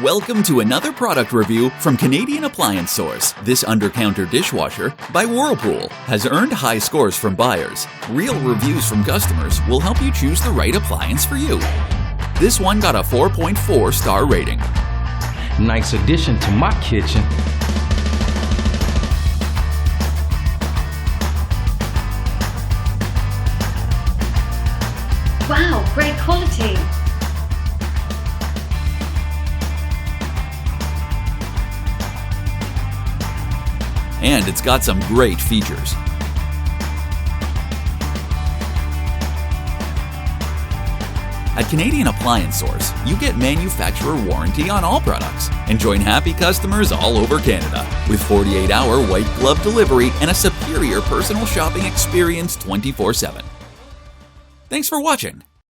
Welcome to another product review from Canadian Appliance Source. This Undercounter Dishwasher by Whirlpool has earned high scores from buyers. Real reviews from customers will help you choose the right appliance for you. This one got a 4.4-star rating. Nice addition to my kitchen. Wow, great quality! And it's got some great features. At Canadian Appliance Source, you get manufacturer warranty on all products and join happy customers all over Canada with 48-hour white glove delivery and a superior personal shopping experience 24/7. Thanks for watching.